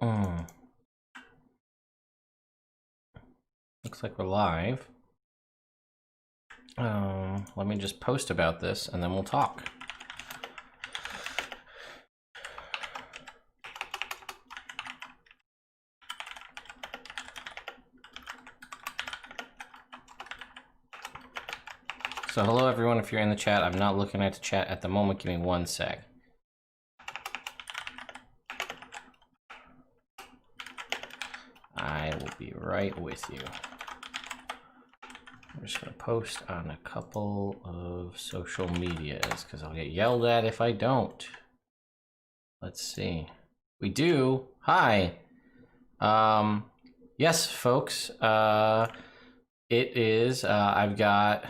Looks like we're live. Let me just post about this and then we'll talk. So hello everyone, if you're in the chat. I'm not looking at the chat at the moment. Give me 1 sec. I will be right with you. I'm just gonna post on a couple of social medias because I'll get yelled at if I don't. Let's see. We do. Hi. Yes, folks. It is. I've got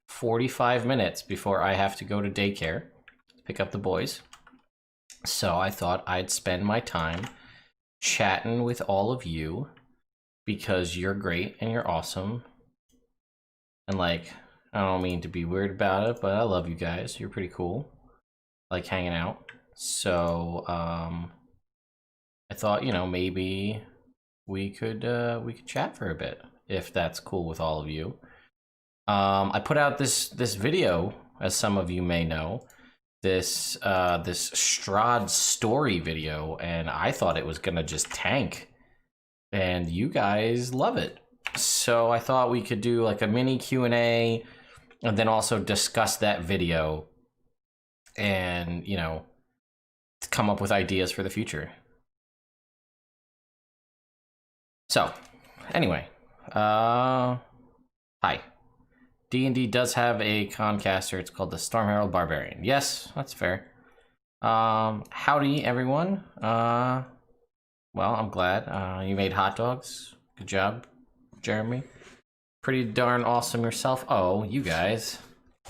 45 minutes before I have to go to daycare to pick up the boys. So I thought I'd spend my time chatting with all of you because you're great and you're awesome. And like, I don't mean to be weird about it, but I love you guys. You're pretty cool. I like hanging out. So I thought, you know, maybe we could chat for a bit if that's cool with all of you. I put out this video, as some of you may know, this Strad story video, and I thought it was gonna just tank, and you guys love it. So I thought we could do like a mini Q&A, and then also discuss that video, and you know, come up with ideas for the future. So, anyway, hi. D&D does have a concaster. It's called the Storm Herald Barbarian. Yes, that's fair. Howdy, everyone. Well, I'm glad. You made hot dogs. Good job, Jeremy. Pretty darn awesome yourself. Oh, you guys.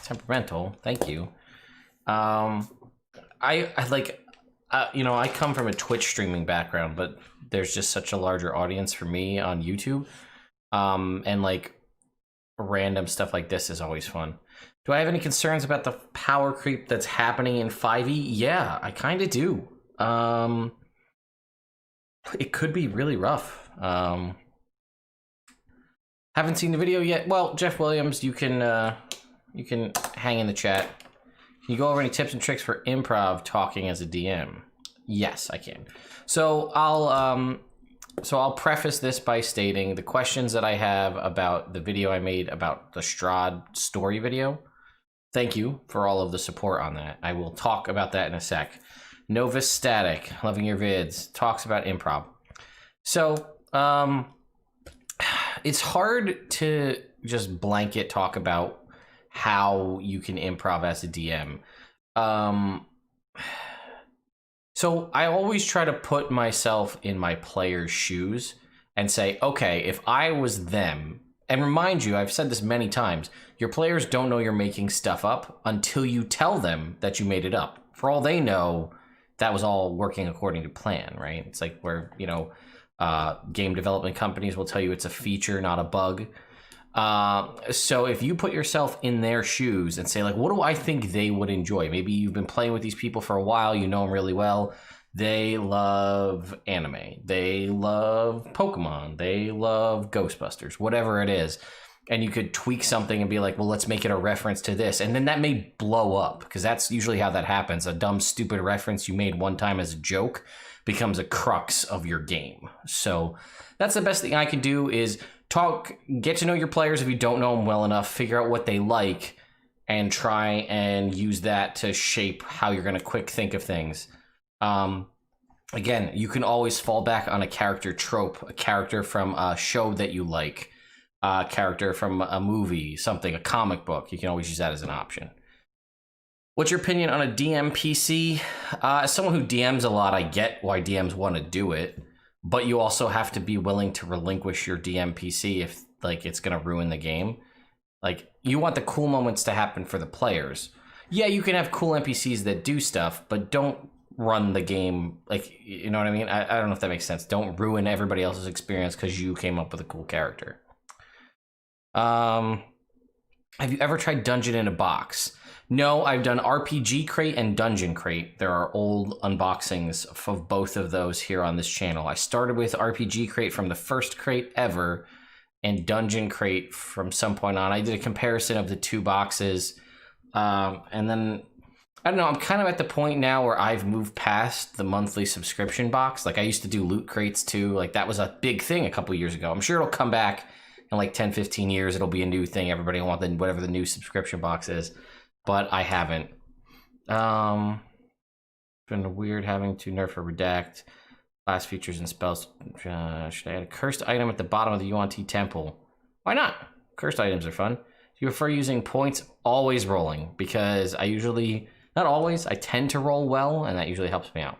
Temperamental. Thank you. I like, you know, I come from a Twitch streaming background, but there's just such a larger audience for me on YouTube. And like, random stuff like this is always fun. Do I have any concerns about the power creep that's happening in 5e? Yeah, I kind of do. It could be really rough. Haven't seen the video yet. Well, Jeff Williams, you can hang in the chat. Can you go over any tips and tricks for improv talking as a DM? Yes, I can. So I'll preface this by stating the questions that I have about the video I made about the Strad story video. Thank you for all of the support on that. I will talk about that in a sec. Novus Static, loving your vids, talks about improv. So, it's hard to just blanket talk about how you can improv as a DM. So I always try to put myself in my player's shoes and say, okay, if I was them, and remind you, I've said this many times, your players don't know you're making stuff up until you tell them that you made it up. For all they know, that was all working according to plan, right? It's like where, you know, game development companies will tell you it's a feature, not a bug. So if you put yourself in their shoes and say, like, what do I think they would enjoy? Maybe you've been playing with these people for a while, you know them really well. They love anime. They love Pokemon. They love Ghostbusters, whatever it is. And you could tweak something and be like, well, let's make it a reference to this. And then that may blow up because that's usually how that happens. A dumb, stupid reference you made one time as a joke becomes a crux of your game. So that's the best thing I can do is talk, get to know your players if you don't know them well enough, figure out what they like, and try and use that to shape how you're going to quick think of things. Again, you can always fall back on a character trope, a character from a show that you like, a character from a movie, something, a comic book. You can always use that as an option. What's your opinion on a DMPC? As someone who DMs a lot, I get why DMs want to do it. But you also have to be willing to relinquish your DMPC if like it's gonna ruin the game. Like you want the cool moments to happen for the players. Yeah, you can have cool NPCs that do stuff, but don't run the game. Like, you know what I mean? I don't know if that makes sense. Don't ruin everybody else's experience because you came up with a cool character. Have you ever tried Dungeon in a Box? No, I've done RPG Crate and Dungeon Crate. There are old unboxings of both of those here on this channel. I started with RPG Crate from the first crate ever, and Dungeon Crate from some point on. I did a comparison of the two boxes, and then I don't know, I'm kind of at the point now where I've moved past the monthly subscription box. Like, I used to do loot crates too. Like, that was a big thing a couple years ago. I'm sure it'll come back in like 10, 15 years. It'll be a new thing. Everybody will want whatever the new subscription box is. But I haven't. Been weird having to nerf or redact class features and spells. Should I add a cursed item at the bottom of the UNT temple? Why not? Cursed items are fun. Do you prefer using points? Always rolling, because I usually... Not always. I tend to roll well, and that usually helps me out.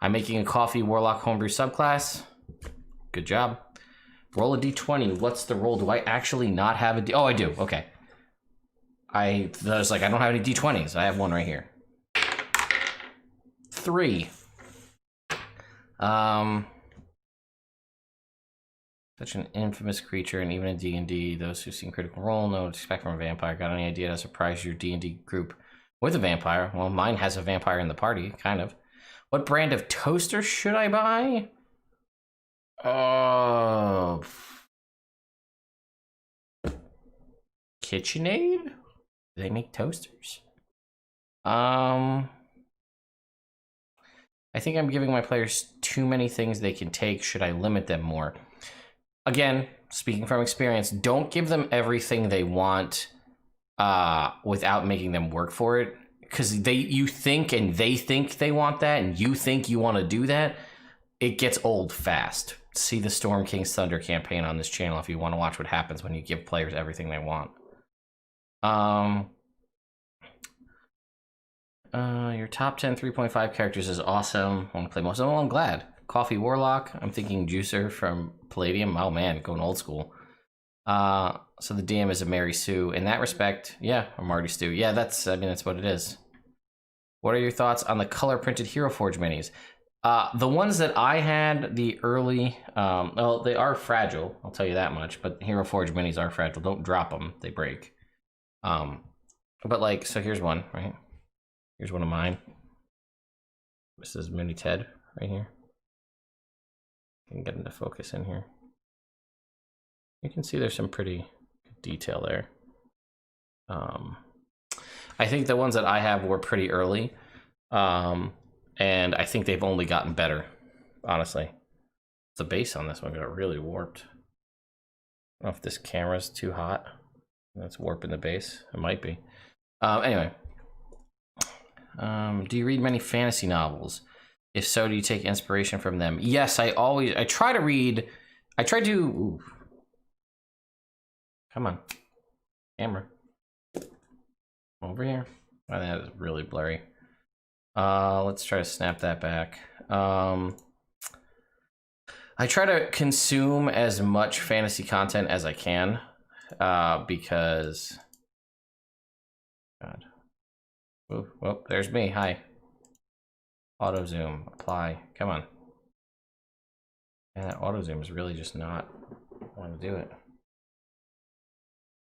I'm making a coffee warlock homebrew subclass. Good job. Roll a d20. What's the roll? Do I actually not have a d... Oh, I do. Okay. I was like, I don't have any d20s. I have one right here. 3. Such an infamous creature, and even in D&D, those who've seen Critical Role know what to expect from a vampire. Got any idea to surprise your D&D group with a vampire? Well, mine has a vampire in the party, kind of. What brand of toaster should I buy? KitchenAid? Do they make toasters? I think I'm giving my players too many things they can take. Should I limit them more? Again, speaking from experience, don't give them everything they want without making them work for it, because you think and they think they want that, and you think you want to do that. It gets old fast. See the Storm King's Thunder campaign on this channel if you want to watch what happens when you give players everything they want. Your top 10 3.5 characters is awesome. I want to play most of them. Well, I'm glad. Coffee Warlock. I'm thinking Juicer from Palladium. Oh man, going old school. So the DM is a Mary Sue. In that respect, yeah, or Marty Stu. Yeah, that's what it is. What are your thoughts on the color printed Hero Forge minis? The ones that I had, the early, well, they are fragile, I'll tell you that much, but Hero Forge minis are fragile. Don't drop them, they break. But like, so here's one, right? Here's one of mine. This is Mini Ted right here. I can get into focus in here. You can see there's some pretty good detail there. I think the ones that I have were pretty early. And I think they've only gotten better, honestly. The base on this one got really warped. I don't know if this camera's too hot. That's warping the base. It might be. Anyway. Do you read many fantasy novels? If so, do you take inspiration from them? Yes, I try to read. Ooh. Come on. Camera. Over here. Oh, that is really blurry. Let's try to snap that back. I try to consume as much fantasy content as I can, because... God. Ooh, well, there's me. Hi. Auto zoom. Apply. Come on. And that auto zoom is really just not wanting to do it.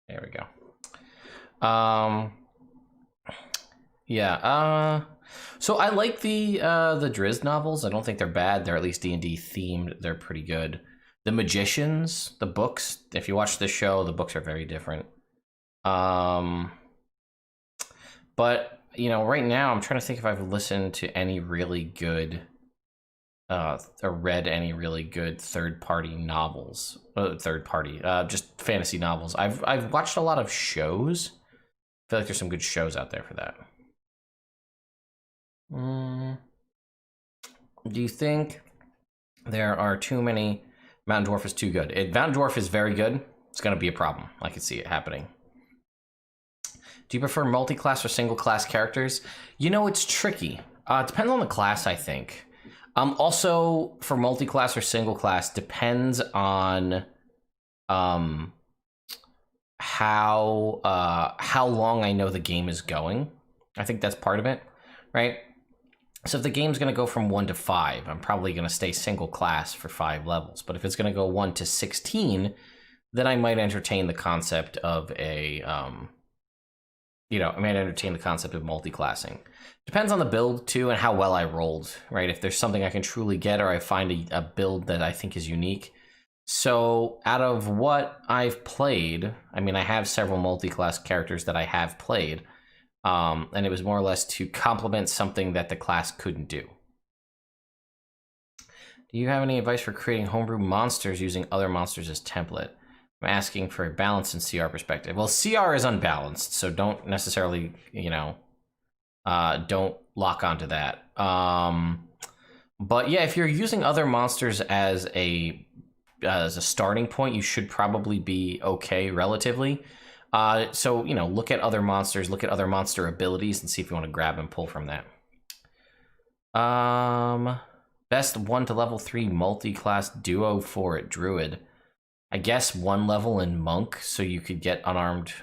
There we go. Yeah. So I like the Drizzt novels. I don't think they're bad. They're at least D&D themed. They're pretty good. The Magicians, the books, if you watch the show, the books are very different. But, you know, right now I'm trying to think if I've listened to any really good or read any really good third-party novels. Just fantasy novels. I've watched a lot of shows. I feel like there's some good shows out there for that. Do you think there are too many? Mountain Dwarf is too good. Mountain Dwarf is very good. It's going to be a problem. I can see it happening. Do you prefer multi-class or single-class characters? You know, it's tricky. It depends on the class, I think. Also, for multi-class or single-class, depends on how long I know the game is going. I think that's part of it, right? So if the game's going to go from 1 to 5, I'm probably going to stay single class for 5 levels. But if it's going to go 1 to 16, then I might entertain the concept of I might entertain the concept of multi-classing. Depends on the build, too, and how well I rolled, right? If there's something I can truly get, or I find a build that I think is unique. So, out of what I've played, I mean, I have several multi-class characters that I have played, and it was more or less to complement something that the class couldn't do. Do you have any advice for creating homebrew monsters using other monsters as template? I'm asking for a balance in CR perspective. Well, CR is unbalanced, so don't necessarily, don't lock onto that. But yeah, if you're using other monsters as a starting point, you should probably be okay relatively. So, look at other monsters, look at other monster abilities, and see if you want to grab and pull from that. Best 1 to level 3 multi-class duo for it, Druid. I guess 1 level in Monk, so you could get unarmored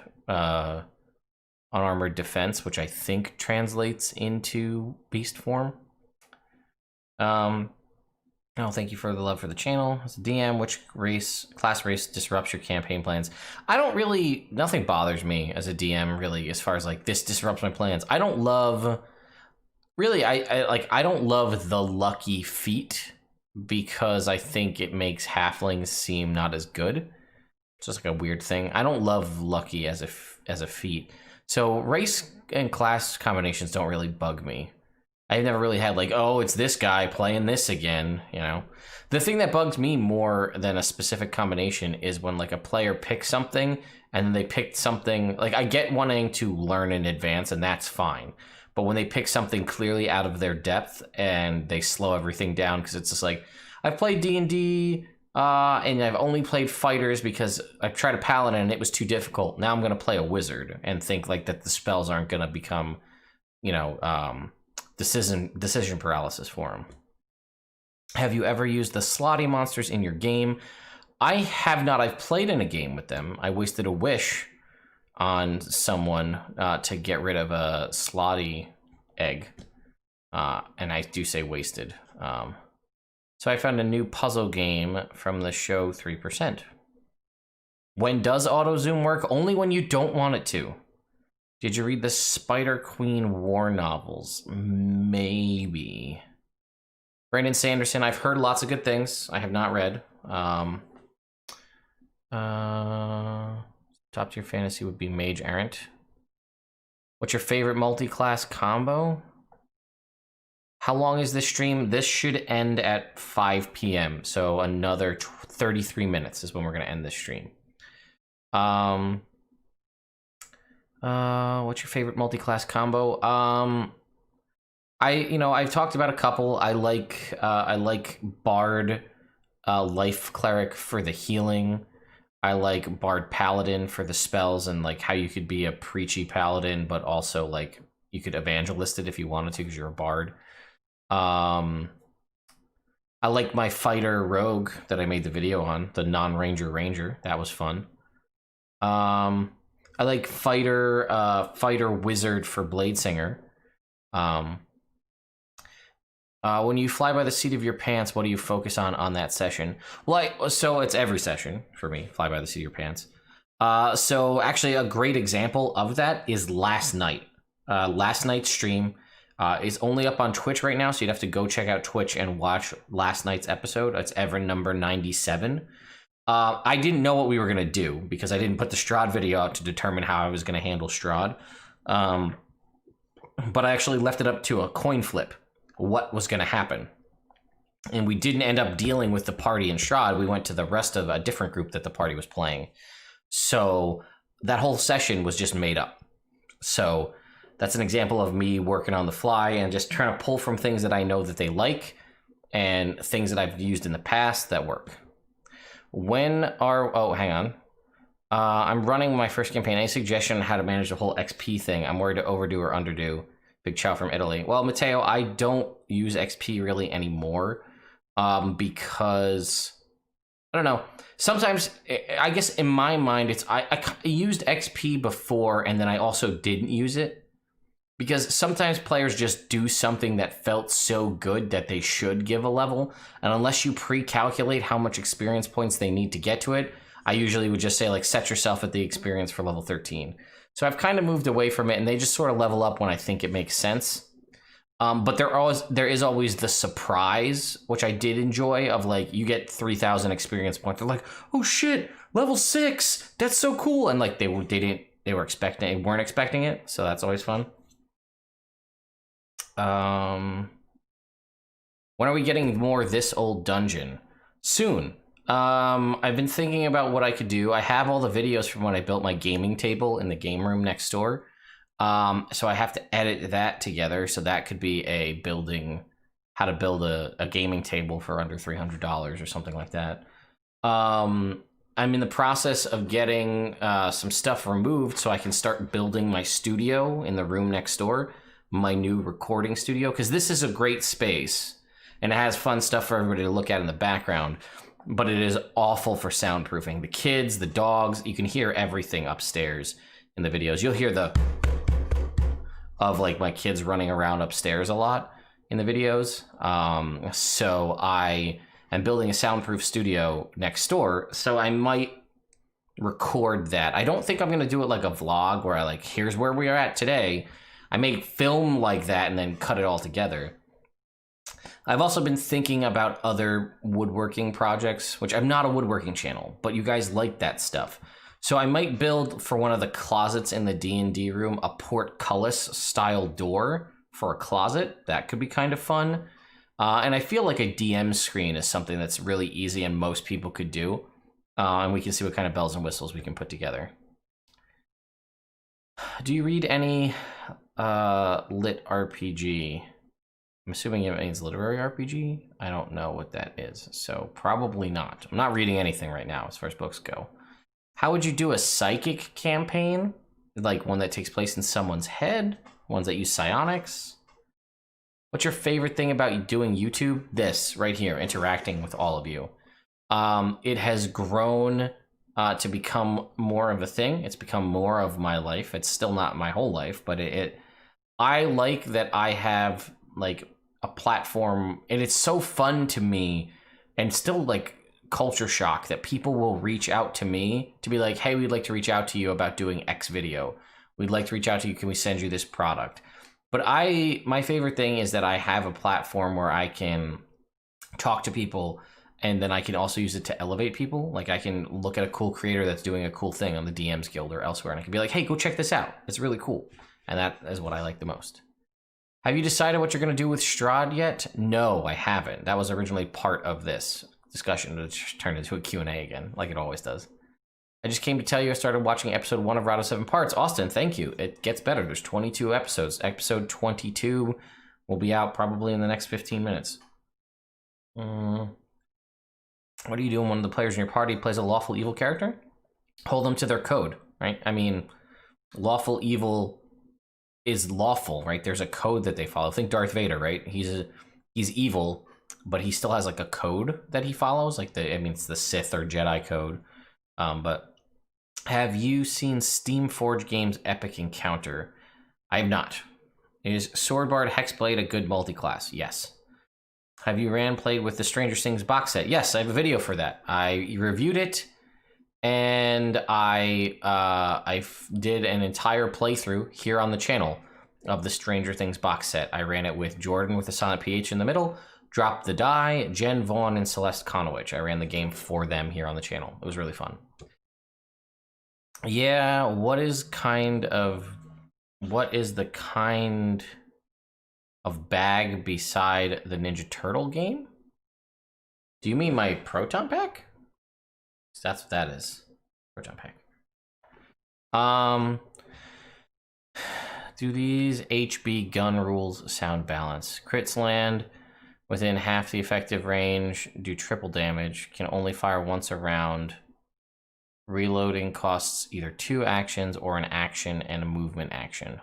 defense, which I think translates into beast form. Oh, thank you for the love for the channel. As a DM, which class race disrupts your campaign plans? Nothing bothers me as a DM, really, as far as like this disrupts my plans. I don't love, really, I don't love the lucky feat because I think it makes halflings seem not as good. It's just like a weird thing. I don't love lucky as a feat. So race and class combinations don't really bug me. I've never really had like, oh, it's this guy playing this again, The thing that bugs me more than a specific combination is when like a player picks something and then they picked something, like I get wanting to learn in advance and that's fine. But when they pick something clearly out of their depth and they slow everything down, because it's just like, I've played D&D and I've only played fighters because I tried a paladin and it was too difficult. Now I'm going to play a wizard and think like that the spells aren't going to become, decision paralysis for him. Have you ever used the slotty monsters in your game? I have not. I've played in a game with them. I wasted a wish on someone to get rid of a slotty egg. And I do say wasted. So I found a new puzzle game from the show 3%. When does auto zoom work? Only when you don't want it to. Did you read the Spider Queen War novels? Maybe. Brandon Sanderson, I've heard lots of good things. I have not read. Top tier fantasy would be Mage Errant. What's your favorite multi-class combo? How long is this stream? This should end at 5 p.m. So another 33 minutes is when we're going to end this stream. What's your favorite multi-class combo? I've talked about a couple. I like Bard, Life Cleric for the healing. I like Bard Paladin for the spells and like how you could be a preachy paladin, but also like you could evangelist it if you wanted to because you're a bard. I like my fighter rogue that I made the video on, the non-ranger ranger. That was fun. I like fighter wizard for Bladesinger. When you fly by the seat of your pants, what do you focus on that session? Well, so it's every session for me, fly by the seat of your pants. So actually a great example of that is last night. Last night's stream is only up on Twitch right now, so you'd have to go check out Twitch and watch last night's episode. It's ever number 97. I didn't know what we were going to do because I didn't put the Strad video out to determine how I was going to handle Strad. But I actually left it up to a coin flip, what was going to happen. And we didn't end up dealing with the party in Strad. We went to the rest of a different group that the party was playing. So that whole session was just made up. So that's an example of me working on the fly and just trying to pull from things that I know that they like and things that I've used in the past that work. Hang on. I'm running my first campaign. Any suggestion on how to manage the whole XP thing? I'm worried to overdo or underdo. Big chow from Italy. Well, Matteo, I don't use XP really anymore because, I don't know. Sometimes, I guess in my mind, it's I used XP before and then I also didn't use it. Because sometimes players just do something that felt so good that they should give a level. And unless you pre-calculate how much experience points they need to get to it, I usually would just say like set yourself at the experience for level 13. So I've kind of moved away from it, and they just sort of level up when I think it makes sense. But there is always the surprise, which I did enjoy, of like you get 3,000 experience points. They're like, oh shit, level 6, that's so cool, and like they weren't expecting it, so that's always fun. When are we getting more This Old Dungeon? Soon. I've been thinking about what I could do. I have all the videos from when I built my gaming table in the game room next door. So I have to edit that together. So that could be how to build a gaming table for under $300 or something like that. I'm in the process of getting some stuff removed so I can start building my studio in the room next door, my new recording studio, because this is a great space and it has fun stuff for everybody to look at in the background. But it is awful for soundproofing. The kids, the dogs, you can hear everything upstairs in the videos. You'll hear of like my kids running around upstairs a lot in the videos. So I am building a soundproof studio next door. So I might record that. I don't think I'm going to do it like a vlog where I like, here's where we are at today. I may film like that and then cut it all together. I've also been thinking about other woodworking projects, which I'm not a woodworking channel, but you guys like that stuff. So I might build for one of the closets in the D&D room a portcullis style door for a closet. That could be kind of fun. And I feel like a DM screen is something that's really easy and most people could do. And we can see what kind of bells and whistles we can put together. Do you read any lit RPG? I'm assuming it means literary RPG. I don't know what that is, so probably not. I'm not reading anything right now as far as books go. How would you do a psychic campaign? Like one that takes place in someone's head? Ones that use psionics? What's your favorite thing about doing YouTube? This right here, interacting with all of you. It has grown to become more of a thing. It's become more of my life. It's still not my whole life, but I like that I have like a platform, and it's so fun to me, and still like culture shock that people will reach out to me to be like, hey, we'd like to reach out to you about doing X video. We'd like to reach out to you. Can we send you this product? But my favorite thing is that I have a platform where I can talk to people, and then I can also use it to elevate people. Like I can look at a cool creator that's doing a cool thing on the DMs Guild or elsewhere, and I can be like, hey, go check this out. It's really cool. And that is what I like the most. Have you decided what you're going to do with Strad yet? No, I haven't. That was originally part of this discussion, which turned into a Q&A again, like it always does. I just came to tell you I started watching episode 1 of Rado 7 Parts. Austin, thank you. It gets better. There's 22 episodes. Episode 22 will be out probably in the next 15 minutes. What do you do when one of the players in your party plays a lawful evil character? Hold them to their code, right? I mean, lawful evil is lawful, right? There's a code that they follow. Think Darth Vader, right? He's evil, but he still has like a code that he follows. Like it's the Sith or Jedi code. But have you seen Steamforge Games' Epic Encounter? I have not. Is Swordbard Hexblade a good multi-class? Yes. Have you played with the Stranger Things box set? Yes, I have a video for that. I reviewed it, and I did an entire playthrough here on the channel of the Stranger Things box set. I ran it with Jordan with the silent PH in the middle, Drop the Die, Jen Vaughn, and Celeste Conowich. I ran the game for them here on the channel. It was really fun. Yeah, what is the kind of bag beside the Ninja Turtle game? Do you mean my Proton Pack? That's what that is. Proton Pack. Do these HB gun rules sound balanced? Crits land within half the effective range, do triple damage, can only fire once a round. Reloading costs either 2 actions or an action and a movement action.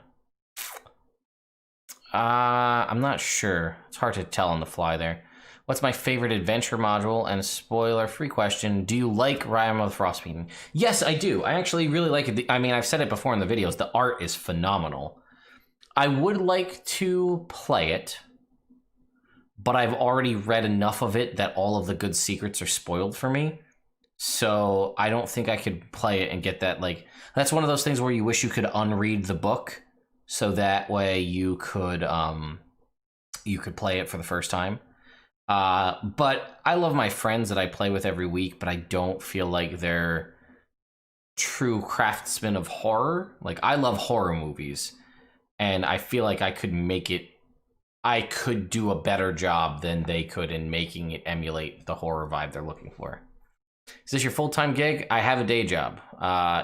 I'm not sure. It's hard to tell on the fly there. What's my favorite adventure module? And a spoiler-free question, do you like Rime of the Frostmaiden? Yes, I do. I actually really like it. I mean, I've said it before in the videos. The art is phenomenal. I would like to play it, but I've already read enough of it that all of the good secrets are spoiled for me. So I don't think I could play it and get that, like, that's one of those things where you wish you could unread the book so that way you could play it for the first time. But I love my friends that I play with every week, but I don't feel like they're true craftsmen of horror. Like, I love horror movies, and I feel like I could do a better job than they could in making it emulate the horror vibe they're looking for. Is this your full-time gig? I have a day job.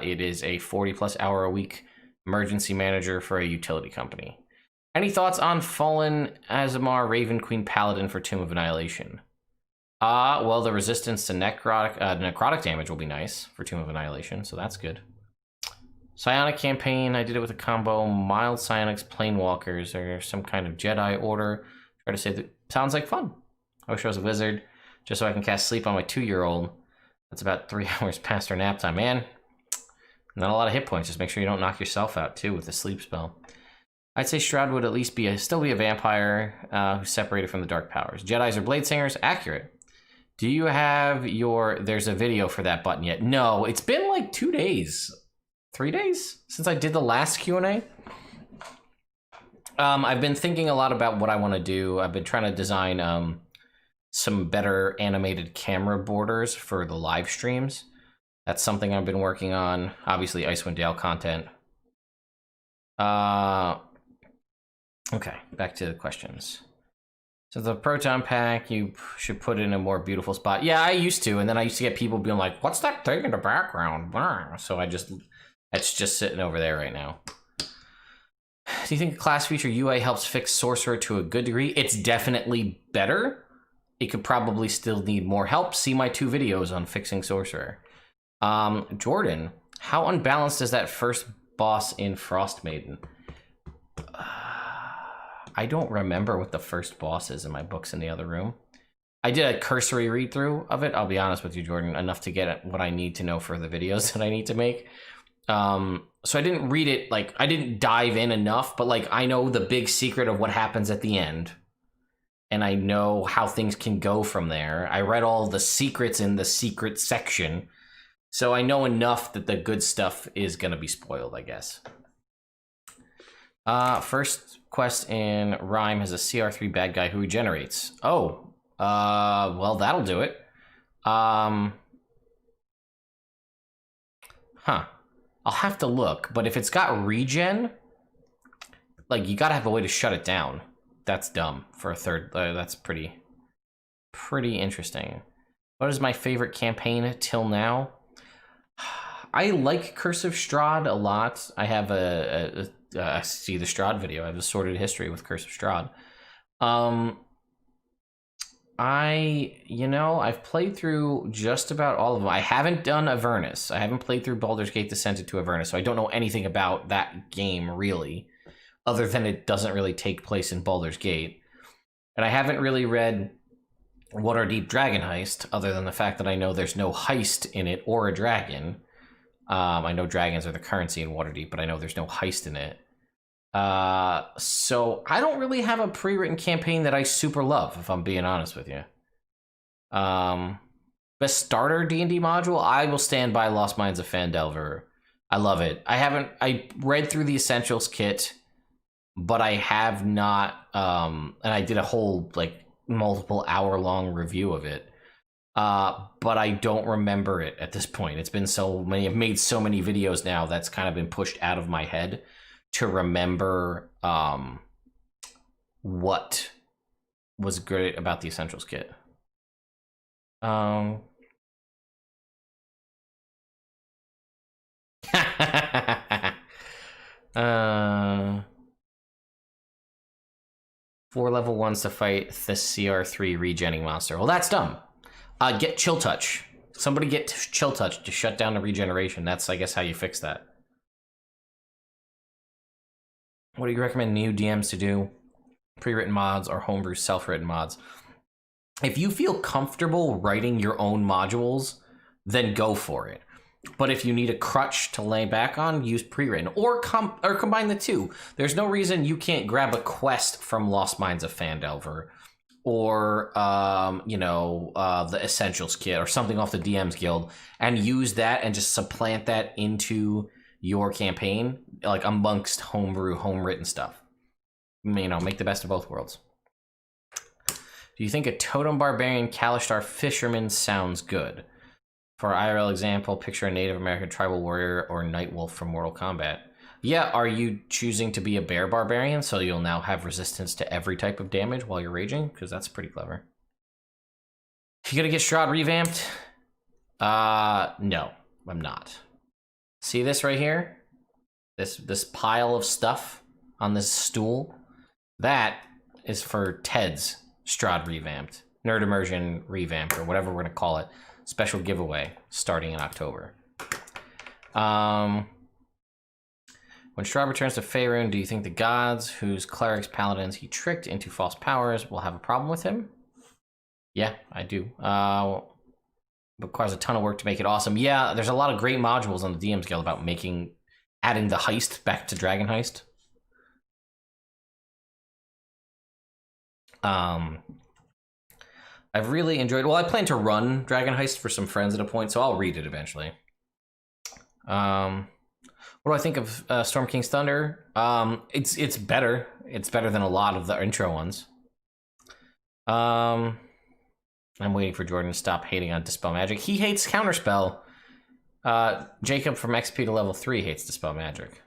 It is a 40-plus hour a week emergency manager for a utility company. Any thoughts on Fallen Azamar Raven Queen Paladin for Tomb of Annihilation? Well, the resistance to necrotic damage will be nice for Tomb of Annihilation, so that's good. Psionic campaign, I did it with a combo. Mild Psionics, Planewalkers, or some kind of Jedi Order. Try to say that sounds like fun. I wish I was a wizard, just so I can cast Sleep on my 2-year-old. That's about 3 hours past her nap time, man. Not a lot of hit points. Just make sure you don't knock yourself out, too, with the sleep spell. I'd say Strad would at least still be a vampire who's separated from the dark powers. Jedis or blade singers? Accurate. Do you have there's a video for that button yet? No, it's been like 2 days. 3 days since I did the last Q&A. I've been thinking a lot about what I want to do. I've been trying to design some better animated camera borders for the live streams. That's something I've been working on. Obviously, Icewind Dale content. Okay, back to the questions. So the proton pack, you should put it in a more beautiful spot. Yeah, I used to, and then I used to get people being like, "What's that thing in the background?" So it's just sitting over there right now. Do you think class feature UI helps fix Sorcerer to a good degree? It's definitely better. It could probably still need more help. See my 2 videos on fixing Sorcerer. Jordan, how unbalanced is that first boss in Frost Maiden? I don't remember what the first boss is in my books in the other room. I did a cursory read through of it. I'll be honest with you, Jordan, enough to get what I need to know for the videos that I need to make. So I didn't read it, like, I didn't dive in enough, but like, I know the big secret of what happens at the end. And I know how things can go from there. I read all the secrets in the secret section. So I know enough that the good stuff is going to be spoiled, I guess. First quest in Rhyme has a CR3 bad guy who regenerates. Oh, well, that'll do it. Huh. I'll have to look, but if it's got regen, like, you gotta have a way to shut it down. That's dumb for a third. That's pretty interesting. What is my favorite campaign till now? I like Curse of Strahd a lot. I have see the Strahd video. I have a sorted history with Curse of Strahd. I've played through just about all of them. I haven't done Avernus. I haven't played through Baldur's Gate Descended to Avernus, so I don't know anything about that game, really, other than it doesn't really take place in Baldur's Gate. And I haven't really read Waterdeep Dragon Heist, other than the fact that I know there's no heist in it or a dragon. I know dragons are the currency in Waterdeep, but I know there's no heist in it. So I don't really have a pre-written campaign that I super love, if I'm being honest with you. Best starter D&D module, I will stand by Lost Mines of Phandelver. I love it. I read through the Essentials kit, but I have not, and I did a whole, like, multiple hour-long review of it. But I don't remember it at this point. It's been so many, I've made so many videos now that's kind of been pushed out of my head to remember what was great about the Essentials kit. Four level 1s to fight the CR3 regenning monster. Well, that's dumb. Get Chill Touch. Somebody get Chill Touch to shut down the regeneration. That's, I guess, how you fix that. What do you recommend new DMs to do? Pre-written mods or homebrew self-written mods? If you feel comfortable writing your own modules, then go for it. But if you need a crutch to lay back on, use pre-written or combine the two. There's no reason you can't grab a quest from Lost Mines of Phandelver or you know, the Essentials kit or something off the DM's Guild, and use that and just supplant that into your campaign, like amongst homebrew, home-written stuff. You know, make the best of both worlds. Do you think a totem barbarian Kalishtar fisherman sounds good? For IRL example, picture a Native American tribal warrior or night wolf from Mortal Kombat. Yeah, are you choosing to be a bear barbarian so you'll now have resistance to every type of damage while you're raging? Because that's pretty clever. You gonna get Strahd revamped? No, I'm not. See this right here? This pile of stuff on this stool? That is for Ted's Strahd revamped. Nerd Immersion revamped, or whatever we're gonna call it. Special giveaway starting in October. When Strahd returns to Faerun, do you think the gods, whose clerics, paladins he tricked into false powers, will have a problem with him? Yeah, I do. Requires a ton of work to make it awesome. Yeah, there's a lot of great modules on the DM's Guild about adding the heist back to Dragon Heist. I've really enjoyed. Well, I plan to run Dragon Heist for some friends at a point, so I'll read it eventually. What do I think of Storm King's Thunder? It's better. It's better than a lot of the intro ones. I'm waiting for Jordan to stop hating on Dispel Magic. He hates Counterspell. Jacob from XP to level 3 hates Dispel Magic.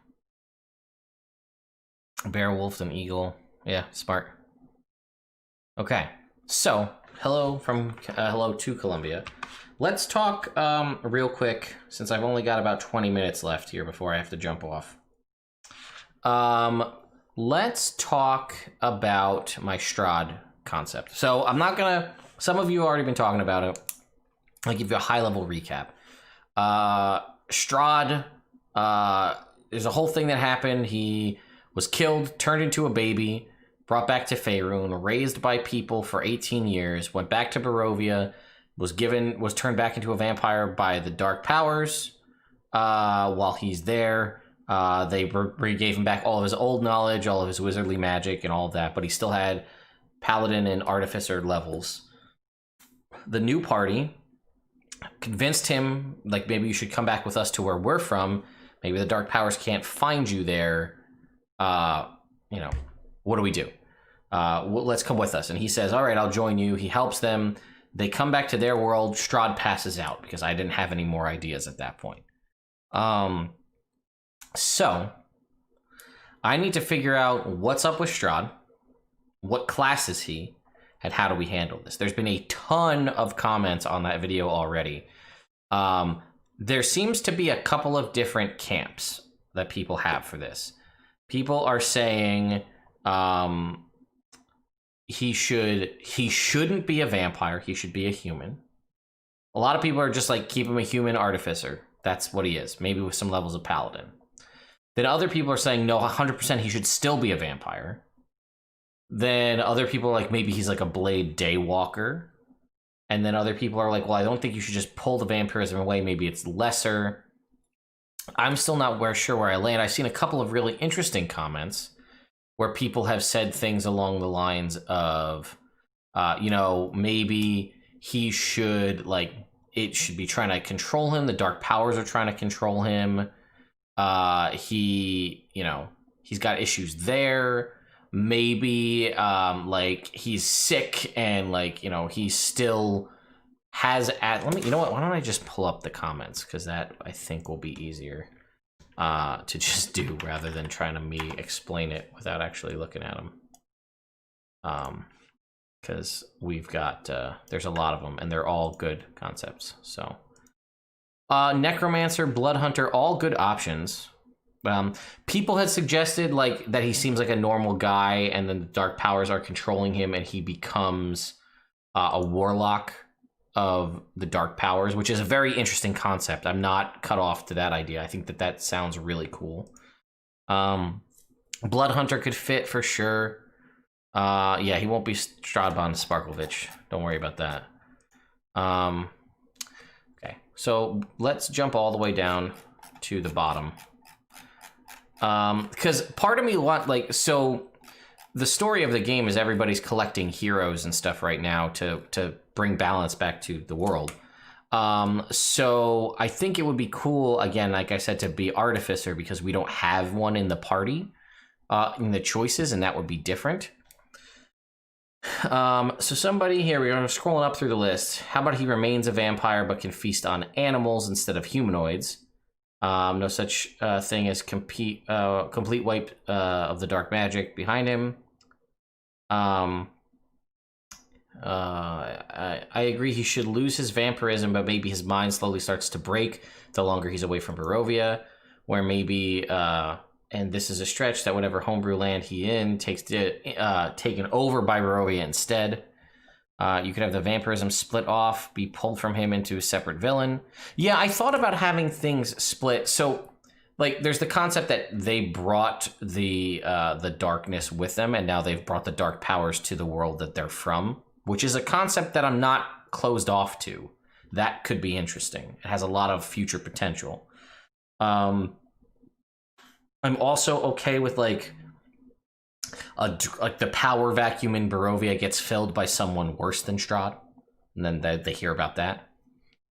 Bear, Wolf, and Eagle. Yeah, smart. Okay, so hello to Columbia. Let's talk real quick, since I've only got about 20 minutes left here before I have to jump off. Let's talk about my Strahd concept. So I'm not gonna, some of you have already been talking about it. I'll give you a high-level recap. Strahd, there's a whole thing that happened. He was killed, turned into a baby, brought back to Faerun, raised by people for 18 years, went back to Barovia, was turned back into a vampire by the Dark Powers. While he's there, they gave him back all of his old knowledge, all of his wizardly magic, and all of that, but he still had Paladin and Artificer levels. The new party convinced him, like, maybe you should come back with us to where we're from. Maybe the Dark Powers can't find you there. You know, what do we do? Let's come with us. And he says, all right, I'll join you. He helps them. They come back to their world. Strahd passes out because I didn't have any more ideas at that point. So I need to figure out what's up with Strahd, what class is he, and how do we handle this? There's been a ton of comments on that video already. There seems to be a couple of different camps that people have for this. People are saying he shouldn't be a vampire. He should be a human. A lot of people are just like, keep him a human artificer. That's what he is. Maybe with some levels of paladin. Then other people are saying, no, 100% he should still be a vampire. Then other people are like, maybe he's like a blade daywalker. And then other people are like, well, I don't think you should just pull the vampirism away. Maybe it's lesser. I'm still not sure where I land. I've seen a couple of really interesting comments where people have said things along the lines of, you know, maybe he should, like, it should be trying to control him. The Dark Powers are trying to control him. He, you know, he's got issues there. Maybe, like, he's sick and, like, you know, he still has you know what? Why don't I just pull up the comments? Because that, I think, will be easier to just do rather than trying to me explain it without actually looking at them. Because we've got, there's a lot of them and they're all good concepts. So, Necromancer, Bloodhunter, all good options. People had suggested like that he seems like a normal guy and then the Dark Powers are controlling him and he becomes a warlock of the Dark Powers, which is a very interesting concept. I'm not cut off to that idea. I think that sounds really cool. Bloodhunter could fit for sure. Yeah, he won't be Stradbon Sparklevich. Don't worry about that. Okay, so let's jump all the way down to the bottom. Because part of me want, like, so the story of the game is everybody's collecting heroes and stuff right now to bring balance back to the world. So I think it would be cool, again, like I said, to be Artificer, because we don't have one in the party in the choices, and that would be different. So somebody here, we're scrolling up through the list. How about he remains a vampire but can feast on animals instead of humanoids? No such thing as complete wipe of the dark magic behind him. I agree he should lose his vampirism, but maybe his mind slowly starts to break the longer he's away from Barovia, where maybe, and this is a stretch, that whatever homebrew land he in takes taken over by Barovia instead. You could have the vampirism split off, be pulled from him into a separate villain. Yeah, I thought about having things split. So, like, there's the concept that they brought the darkness with them, and now they've brought the dark powers to the world that they're from, which is a concept that I'm not closed off to. That could be interesting. It has a lot of future potential. I'm also okay with, like the power vacuum in Barovia gets filled by someone worse than Strahd, and then they hear about that.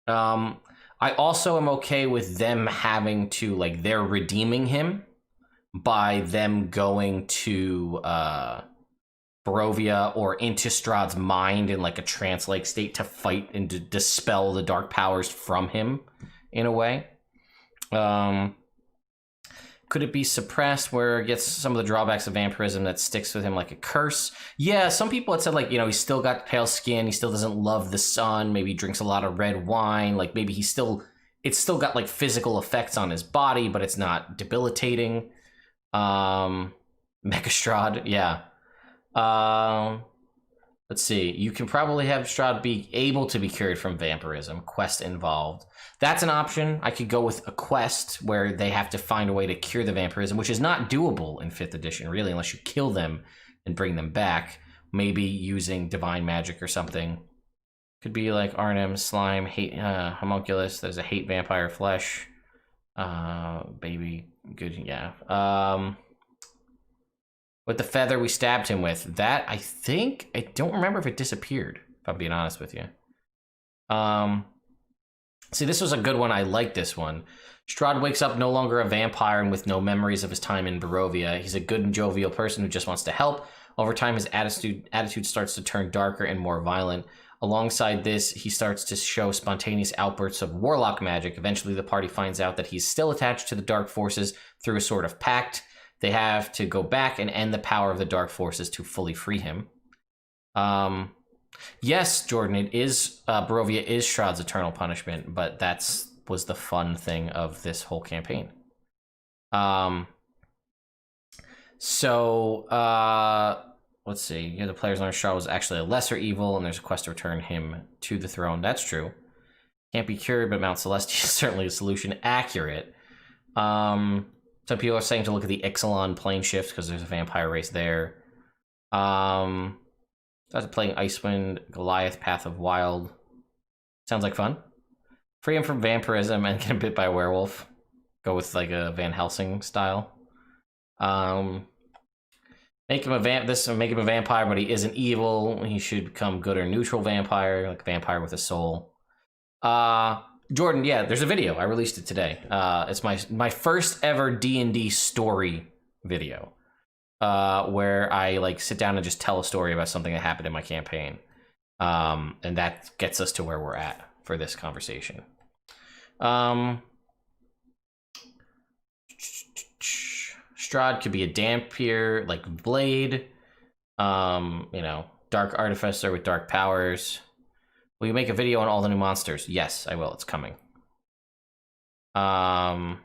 I also am okay with them having to, like, they're redeeming him by them going to Barovia or into Strahd's mind in, like, a trance-like state to fight and to dispel the dark powers from him in a way. Could it be suppressed where it gets some of the drawbacks of vampirism that sticks with him like a curse? Yeah, some people had said, like, you know, he's still got pale skin, he still doesn't love the sun, maybe he drinks a lot of red wine, like maybe it's still got like physical effects on his body, but it's not debilitating. Mecha Strahd, yeah. Let's see, you can probably have Strahd be able to be cured from vampirism, quest involved. That's an option. I could go with a quest where they have to find a way to cure the vampirism, which is not doable in 5th edition, really, unless you kill them and bring them back. Maybe using divine magic or something. Could be like Arnhem, Slime, hate, Homunculus. There's a hate vampire flesh. Baby, good, yeah. With the feather we stabbed him with. That, I don't remember if it disappeared, if I'm being honest with you. See, this was a good one. I like this one. Strahd wakes up no longer a vampire and with no memories of his time in Barovia. He's a good and jovial person who just wants to help. Over time, his attitude starts to turn darker and more violent. Alongside this, he starts to show spontaneous outbursts of warlock magic. Eventually, the party finds out that he's still attached to the dark forces through a sort of pact. They have to go back and end the power of the dark forces to fully free him. Yes, Jordan, it is, Barovia is Strahd's eternal punishment, but was the fun thing of this whole campaign. Let's see. Here, the players learn Strahd was actually a lesser evil, and there's a quest to return him to the throne. That's true. Can't be cured, but Mount Celestia is certainly a solution. Accurate. Some people are saying to look at the Ixalan plane shift because there's a vampire race there. Started playing Icewind, Goliath, Path of Wild. Sounds like fun. Free him from vampirism and get bit by a werewolf. Go with like a Van Helsing style. Make him a vampire, but he isn't evil. He should become good or neutral vampire, like a vampire with a soul. Jordan, yeah, there's a video. I released it today. It's my first ever D&D story video. Where I like sit down and just tell a story about something that happened in my campaign. And that gets us to where we're at for this conversation. Strahd could be a Dampier, like Blade. Dark Artificer with dark powers. Will you make a video on all the new monsters? Yes, I will. It's coming. I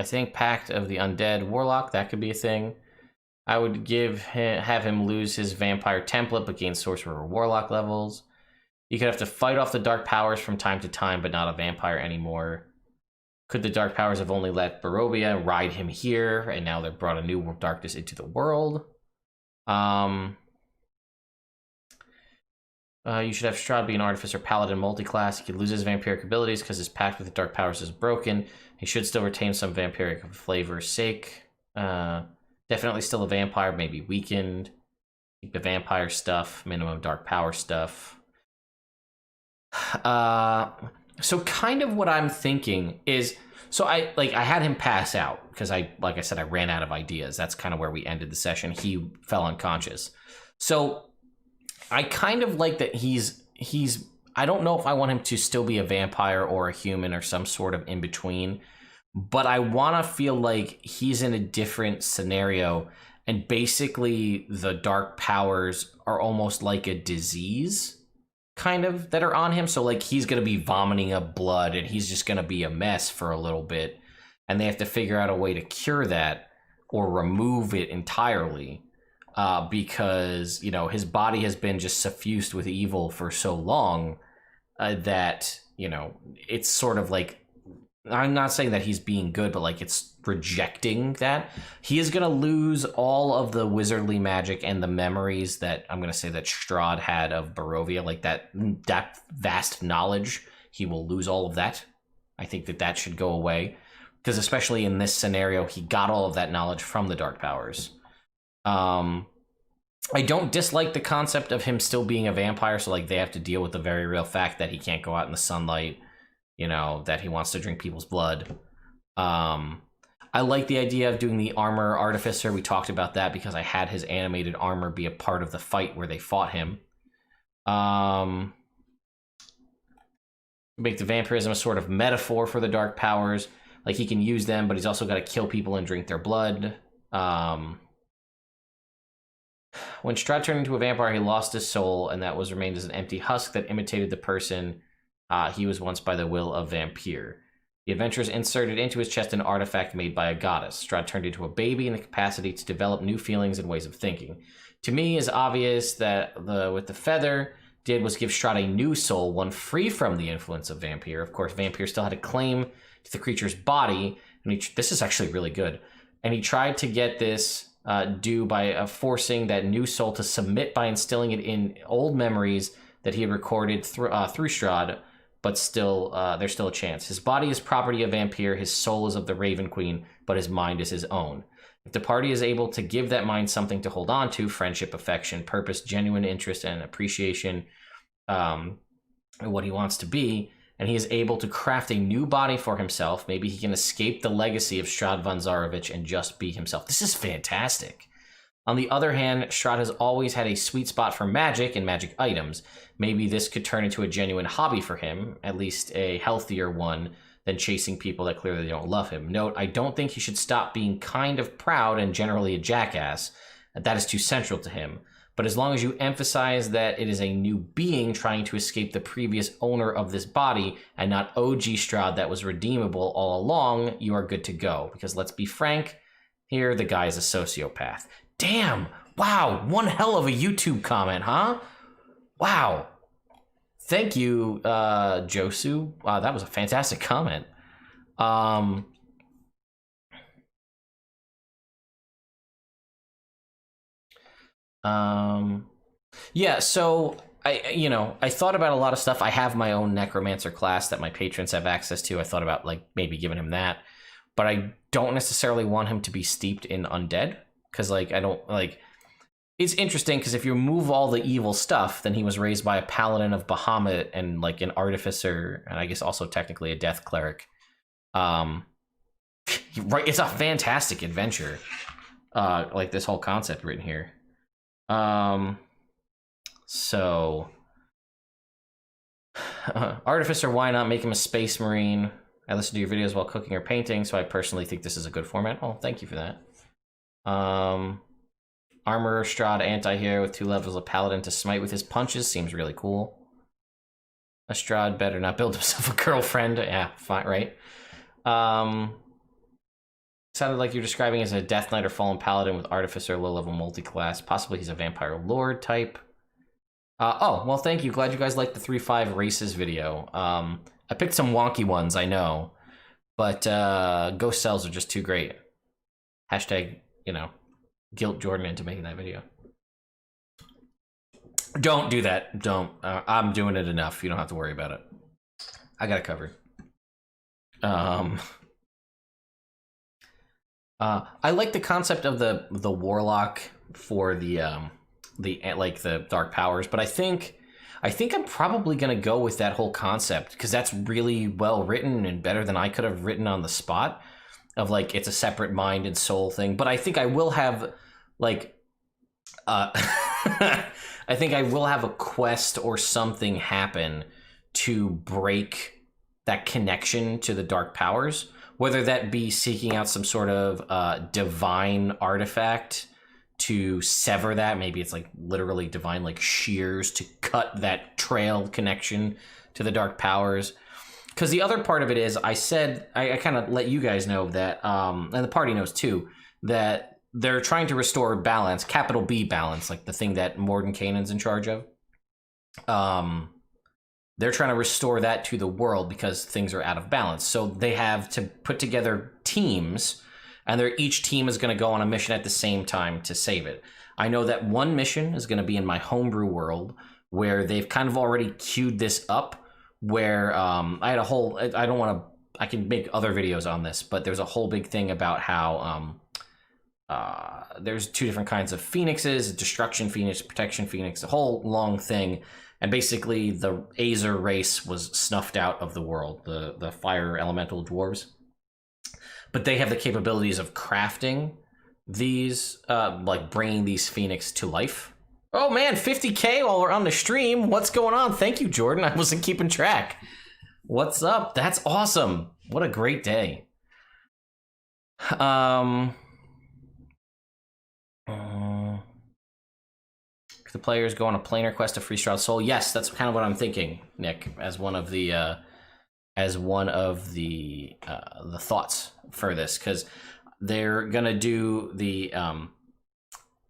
think Pact of the Undead Warlock, that could be a thing. I would have him lose his vampire template, but gain sorcerer or warlock levels. You could have to fight off the dark powers from time to time, but not a vampire anymore. Could the dark powers have only let Barovia ride him here, and now they've brought a new darkness into the world? You should have Strahd be an artificer paladin multiclass. He could lose his vampiric abilities because his pact with the dark powers is broken. He should still retain some vampiric flavor's sake. Definitely still a vampire, maybe weakened. Keep the vampire stuff, minimum dark power stuff. So kind of what I'm thinking is, so I had him pass out because like I said, I ran out of ideas. That's kind of where we ended the session. He fell unconscious. So I kind of like that he's I don't know if I want him to still be a vampire or a human or some sort of in between, but I want to feel like he's in a different scenario, and basically the dark powers are almost like a disease kind of that are on him. So like he's going to be vomiting up blood and he's just going to be a mess for a little bit, and they have to figure out a way to cure that or remove it entirely. Because, you know, his body has been just suffused with evil for so long that, you know, it's sort of like, I'm not saying that he's being good, but like it's rejecting that. He is going to lose all of the wizardly magic and the memories that I'm going to say that Strahd had of Barovia, like that vast knowledge. He will lose all of that. I think that should go away, because especially in this scenario, he got all of that knowledge from the dark powers. I don't dislike the concept of him still being a vampire, so like they have to deal with the very real fact that he can't go out in the sunlight, you know, that he wants to drink people's blood. I like the idea of doing the armor artificer. We talked about that because I had his animated armor be a part of the fight where they fought him. Make the vampirism a sort of metaphor for the dark powers. Like he can use them, but he's also got to kill people and drink their blood. When Strad turned into a vampire, he lost his soul, and that was remained as an empty husk that imitated the person he was once by the will of vampire. The adventurers inserted into his chest an artifact made by a goddess. Strad turned into a baby in the capacity to develop new feelings and ways of thinking. To me, it's obvious that what the feather did was give Strad a new soul, one free from the influence of vampire. Of course, vampire still had a claim to the creature's body, and this is actually really good. And he tried to get this do by forcing that new soul to submit by instilling it in old memories that he had recorded through Strahd, but still, there's still a chance. His body is property of vampire, his soul is of the Raven Queen, but his mind is his own. If the party is able to give that mind something to hold on to, friendship, affection, purpose, genuine interest, and appreciation, what he wants to be, and he is able to craft a new body for himself, maybe he can escape the legacy of Strahd von Zarovich and just be himself. This is fantastic. On the other hand, Strahd has always had a sweet spot for magic and magic items. Maybe this could turn into a genuine hobby for him, at least a healthier one than chasing people that clearly don't love him. Note, I don't think he should stop being kind of proud and generally a jackass. That is too central to him. But as long as you emphasize that it is a new being trying to escape the previous owner of this body and not OG Strahd that was redeemable all along, you are good to go. Because let's be frank, here the guy is a sociopath. Damn! Wow, one hell of a YouTube comment, huh? Wow. Thank you, Josu. Wow, that was a fantastic comment. Yeah, so I thought about a lot of stuff. I have my own necromancer class that my patrons have access to. I thought about like maybe giving him that, but I don't necessarily want him to be steeped in undead, because like I don't like. It's interesting because if you remove all the evil stuff, then he was raised by a paladin of Bahamut and like an artificer, and I guess also technically a death cleric. Right, it's a fantastic adventure. Like this whole concept written here. So artificer, why not make him a space marine? I listen to your videos while cooking or painting, so I personally think this is a good format. Oh, thank you for that. Armor Strahd anti-hero with 2 levels of paladin to smite with his punches seems really cool. A Strahd better not build himself a girlfriend. Yeah, fine, right? Sounded like you're describing as a Death Knight or Fallen Paladin with Artificer, low-level multi-class. Possibly he's a Vampire Lord type. Oh, well, thank you. Glad you guys liked the 3-5 races video. I picked some wonky ones, I know. But Ghost Cells are just too great. Hashtag, guilt Jordan into making that video. Don't do that. Don't. I'm doing it enough. You don't have to worry about it. I got it covered. I like the concept of the warlock for the dark powers, but I think I'm probably gonna go with that whole concept because that's really well written and better than I could have written on the spot. Of like it's a separate mind and soul thing, but I think I will have like I think I will have a quest or something happen to break that connection to the dark powers, whether that be seeking out some sort of divine artifact to sever that. Maybe it's like literally divine, like shears to cut that trail connection to the dark powers. Because the other part of it is, I kind of let you guys know that, and the party knows too, that they're trying to restore balance, capital B balance, like the thing that Mordenkainen's in charge of. They're trying to restore that to the world because things are out of balance. So they have to put together teams, and each team is going to go on a mission at the same time to save it. I know that one mission is going to be in my homebrew world, where they've kind of already queued this up, where I had a whole, I can make other videos on this, but there's a whole big thing about how there's two different kinds of phoenixes, destruction phoenix, protection phoenix, a whole long thing. And basically the Azer race was snuffed out of the world, the fire elemental dwarves. But they have the capabilities of crafting these, like bringing these phoenix to life. Oh man, 50K while we're on the stream. What's going on? Thank you, Jordan. I wasn't keeping track. What's up? That's awesome. What a great day. The players go on a planar quest to free Strahd soul. Yes, that's kind of what I'm thinking, Nick, as one of the thoughts for this, because they're gonna do the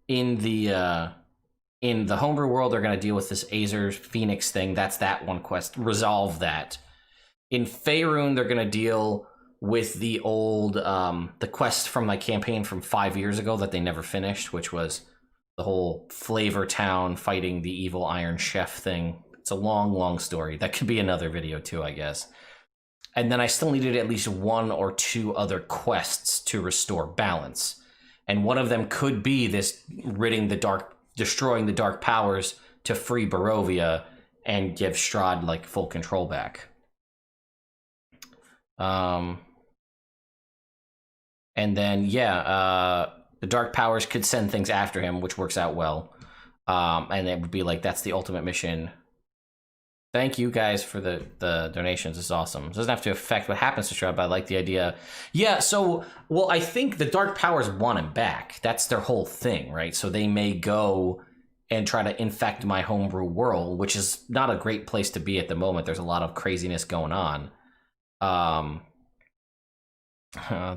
in the homebrew world, they're gonna deal with this Azer Phoenix thing. That's that one quest. Resolve that. In Faerun, they're gonna deal with the old the quest from my campaign from 5 years ago that they never finished, which was the whole Flavor Town fighting the evil Iron Chef thing. It's a long, long story. That could be another video too, I guess. And then I still needed at least one or two other quests to restore balance. And one of them could be this destroying the dark powers to free Barovia and give Strahd like full control back. And then, the dark powers could send things after him, which works out well. And it would be like, that's the ultimate mission. Thank you guys for the donations. It's awesome. It doesn't have to affect what happens to Strahd, but I like the idea. Yeah, so, well, I think the dark powers want him back. That's their whole thing, right? So they may go and try to infect my homebrew world, which is not a great place to be at the moment. There's a lot of craziness going on.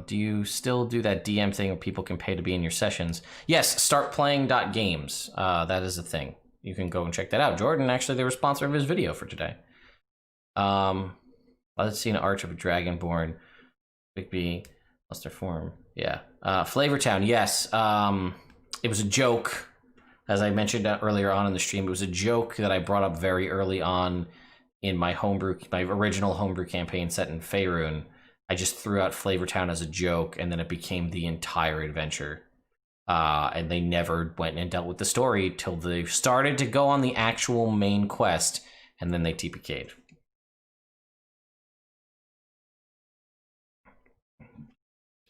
Do you still do that DM thing where people can pay to be in your sessions? Yes, startplaying.games. That is a thing. You can go and check that out. Jordan, actually, they were sponsor of his video for today. Let's see an arch of a dragonborn. Big B, Luster form. Yeah. Flavor Town, yes. It was a joke. As I mentioned earlier on in the stream, it was a joke that I brought up very early on in my original homebrew campaign set in Faerun. I just threw out Flavor Town as a joke, and then it became the entire adventure. And they never went and dealt with the story till they started to go on the actual main quest, and then they TPK'd.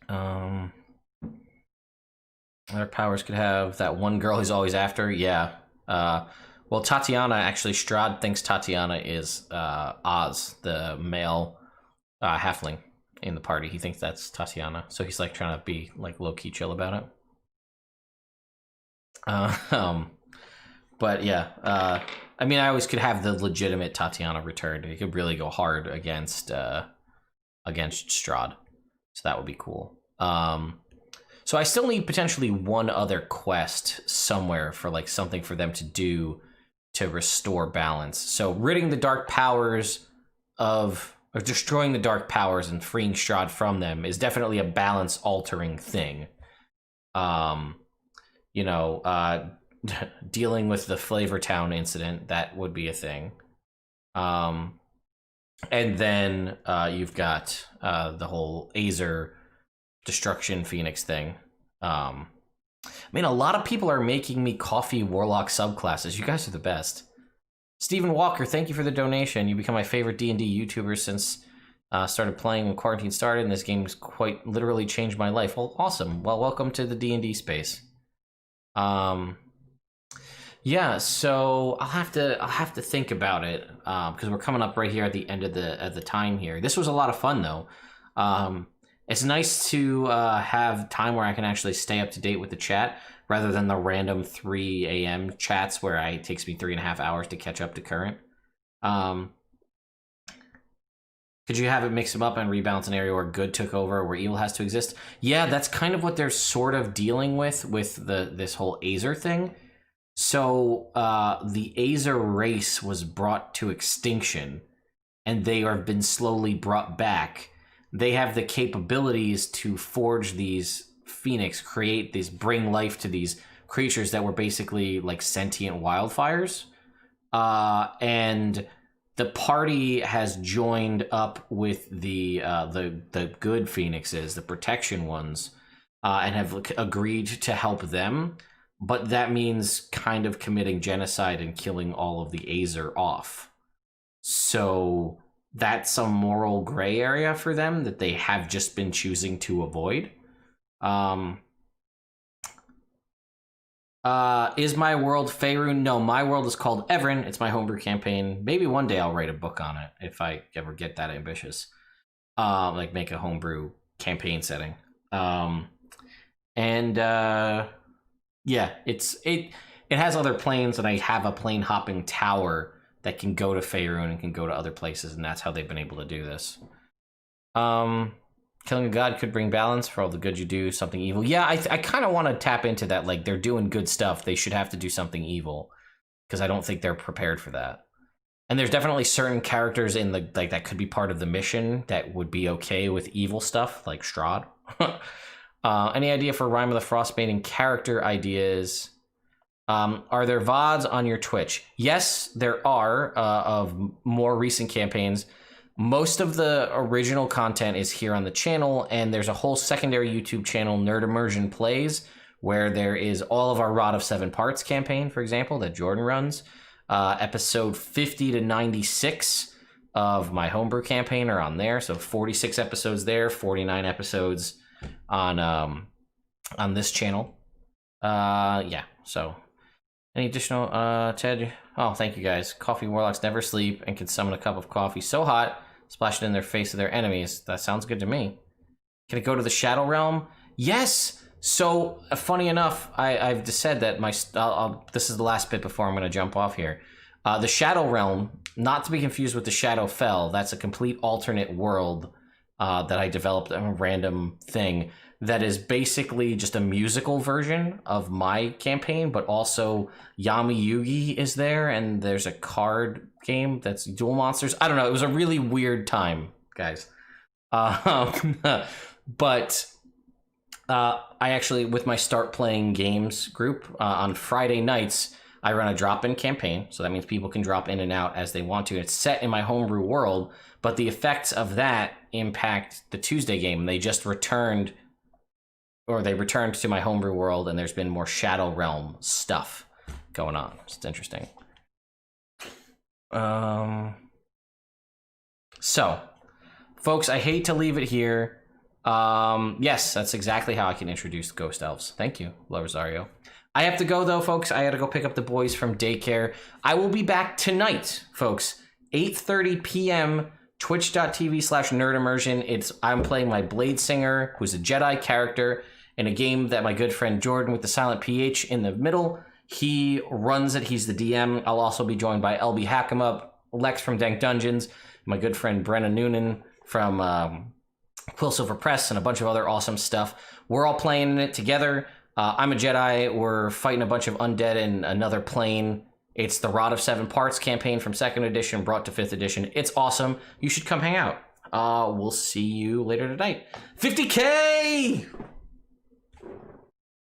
Other powers could have that one girl he's always after. Yeah. Well, Tatiana, actually, Strahd thinks Tatiana is Oz, the male halfling in the party. He thinks that's Tatiana, so he's like trying to be like low-key chill about it. But yeah, I mean, I always could have the legitimate Tatiana return. He could really go hard against Strahd, so that would be cool. So I still need potentially one other quest somewhere for like something for them to do to restore balance. So ridding the dark powers or destroying the dark powers and freeing Strahd from them is definitely a balance altering thing. Dealing with the Flavor Town incident, that would be a thing. And then you've got the whole Azer destruction phoenix thing. I mean, a lot of people are making me coffee warlock subclasses. You guys are the best. Stephen Walker, thank you for the donation. You become my favorite D&D YouTuber since started playing when quarantine started, and this game's quite literally changed my life. Well, awesome. Well, welcome to the D&D space. Yeah, so I'll have to think about it because we're coming up right here at the end of the time here. This was a lot of fun though. It's nice to have time where I can actually stay up to date with the chat rather than the random 3 a.m. chats where it takes me 3.5 hours to catch up to current. Could you have it mix them up and rebalance an area where good took over, where evil has to exist? Yeah, that's kind of what they're sort of dealing with this whole Azer thing. So the Azer race was brought to extinction, and they have been slowly brought back. They have the capabilities to forge these phoenix, bring life to these creatures that were basically like sentient wildfires. And the party has joined up with the good phoenixes, the protection ones, and have agreed to help them. But that means kind of committing genocide and killing all of the Azer off. So that's a moral gray area for them that they have just been choosing to avoid. Is my world Faerun? No, my world is called Everin. It's my homebrew campaign. Maybe one day I'll write a book on it if I ever get that ambitious. Like make a homebrew campaign setting. Yeah, it has other planes, and I have a plane hopping tower that can go to Faerun and can go to other places, and that's how they've been able to do this. Killing a god could bring balance for all the good you do, something evil. Yeah, I kind of want to tap into that. Like, they're doing good stuff. They should have to do something evil, because I don't think they're prepared for that. And there's definitely certain characters in the that could be part of the mission that would be okay with evil stuff, like Strahd. Any idea for Rime of the Frostbane character ideas? Are there VODs on your Twitch? Yes, there are, of more recent campaigns. Most of the original content is here on the channel, and there's a whole secondary YouTube channel, Nerd Immersion Plays, where there is all of our Rod of 7 Parts campaign, for example, that Jordan runs. Episode 50 to 96 of my homebrew campaign are on there, so 46 episodes there, 49 episodes on this channel. Yeah, so any additional Ted? Oh, thank you guys. Coffee warlocks never sleep and can summon a cup of coffee so hot, splash it in their face of their enemies. That sounds good to me. Can it go to the Shadow Realm? Yes. So funny enough, I've just said that this is the last bit before I'm going to jump off here. The Shadow Realm, not to be confused with the Shadowfell. That's a complete alternate world that I developed, a random thing that is basically just a musical version of my campaign, but also Yami Yugi is there, and there's a card game that's Duel Monsters. I don't know. It was a really weird time, guys. But I actually, with my Start Playing Games group, on Friday nights, I run a drop-in campaign. So that means people can drop in and out as they want to. It's set in my homebrew world, but the effects of that impact the Tuesday game. They just returned... or they returned to my homebrew world, and there's been more Shadow Realm stuff going on. It's interesting. So, folks, I hate to leave it here. Yes, that's exactly how I can introduce Ghost Elves. Thank you, La Rosario. I have to go, though, folks. I got to go pick up the boys from daycare. I will be back tonight, folks, 8:30 p.m., twitch.tv/nerdimmersion. I'm playing my Blade Singer, who's a Jedi character, in a game that my good friend Jordan with the silent PH in the middle, he runs it. He's the DM. I'll also be joined by LB Hackemup, Lex from Dank Dungeons, my good friend Brenna Noonan from Quillsilver Press, and a bunch of other awesome stuff. We're all playing it together. I'm a Jedi. We're fighting a bunch of undead in another plane. It's the Rod of 7 Parts campaign from 2nd edition brought to 5th edition. It's awesome. You should come hang out. We'll see you later tonight. 50K!